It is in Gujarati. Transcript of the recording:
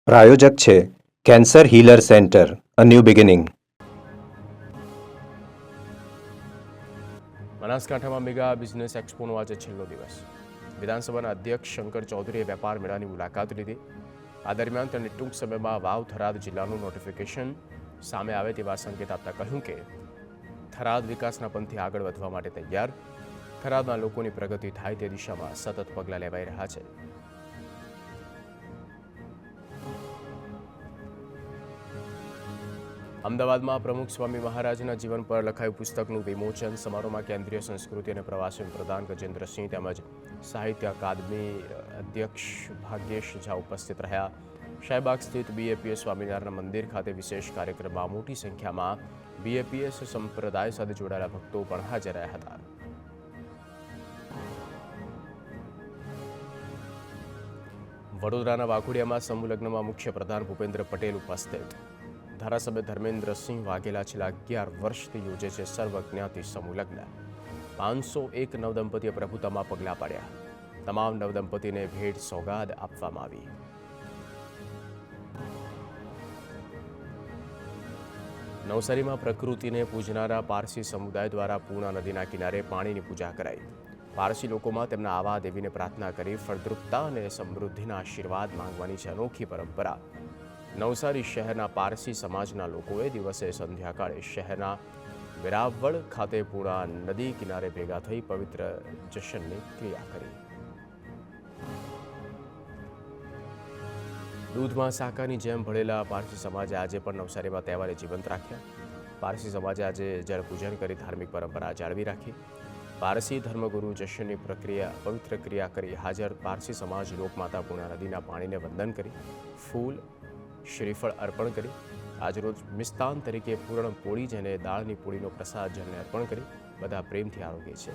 પ્રાયોજક છે cancer healer centre, a new beginning. બનાસકાંઠામાં મેગા બિઝનેસ એક્સપોનો આજે છેલ્લો દિવસ. વિધાનસભાના અધ્યક્ષ શંકર ચૌધરીએ વેપાર મેળાની મુલાકાત લીધી. આ દરમિયાન તેમણે ટૂંક સમયમાં વાવ થરાદ જિલ્લાનું નોટિફિકેશન સામે આવે તેવા સંકેત આપતા કહ્યું કે થરાદ વિકાસના પંથે આગળ વધવા માટે તૈયાર. થરાદના લોકોની પ્રગતિ થાય તે દિશામાં સતત પગલાં લેવાઈ રહ્યા છે. અમદાવાદમાં પ્રમુખ સ્વામી મહારાજના જીવન પર લખાયું પુસ્તકનું વિમોચન સમારોહમાં કેન્દ્રીય સંસ્કૃતિ અને પ્રવાસન પ્રધાન ગજેન્દ્રસિંહ તેમજ સાહિત્ય અકાદમી અધ્યક્ષ ભાગ્યેશ ઝા ઉપસ્થિત રહ્યા. શાહીબાગ સ્થિત બીએપીએસ સ્વામિનારાયણ મંદિર ખાતે વિશેષ કાર્યક્રમમાં મોટી સંખ્યામાં બીએપીએસ સંપ્રદાય સાથે જોડાયેલા ભક્તો પણ હાજર રહ્યા હતા. વડોદરાના વાઘોડિયામાં સમૂહ લગ્નમાં મુખ્ય પ્રધાન ભૂપેન્દ્ર પટેલ ઉપસ્થિત. ધારાસભ્ય ધર્મેન્દ્રસિંહ વાઘેલા છેલ્લા 11 વર્ષથી યોજે છે સર્વજ્ઞાતિ સમૂહ લગ્ન. 501 નવદંપતીએ પ્રભુતામાં પગલાં પાડ્યા. તમામ નવદંપતીને ભેટ સોગાદ આપવામાં આવી. નવસારીમાં પ્રકૃતિને પૂજનારા પારસી સમુદાય દ્વારા પૂર્ણા નદીના કિનારે પાણીની પૂજા કરાઈ. પારસી લોકોમાં તેમના આવા દેવીને પ્રાર્થના કરી ફળદ્રુપતા અને સમૃદ્ધિના આશીર્વાદ માંગવાની છે અનોખી પરંપરા. નવસારી શહેરના પારસી સમાજના લોકોએ દિવસે સંધ્યાકાળે શહેરના વેરાવળ ખાતે પૂર્ણા નદી કિનારે ભેગા થઈ પવિત્ર જશનની ક્રિયા કરી. દૂધમાં સાકાની જેમ ભળેલા પારસી સમાજે આજે પણ નવસારીમાં તહેવારે જીવંત રાખ્યા. પારસી સમાજે આજે જળપૂજન કરી ધાર્મિક પરંપરા જાળવી રાખી. પારસી ધર્મગુરુ જશનની પવિત્ર ક્રિયા કરી હાજર પારસી સમાજ લોકમાતા પૂર્ણા નદીના પાણીને વંદન કરી ફૂલ શ્રીફળ અર્પણ કરી. આજરોજ મિષ્ટાન તરીકે પૂરણ પોળી જેને દાળની પોળીનો પ્રસાદ જળને અર્પણ કરી બધા પ્રેમથી આરોગ્ય છે.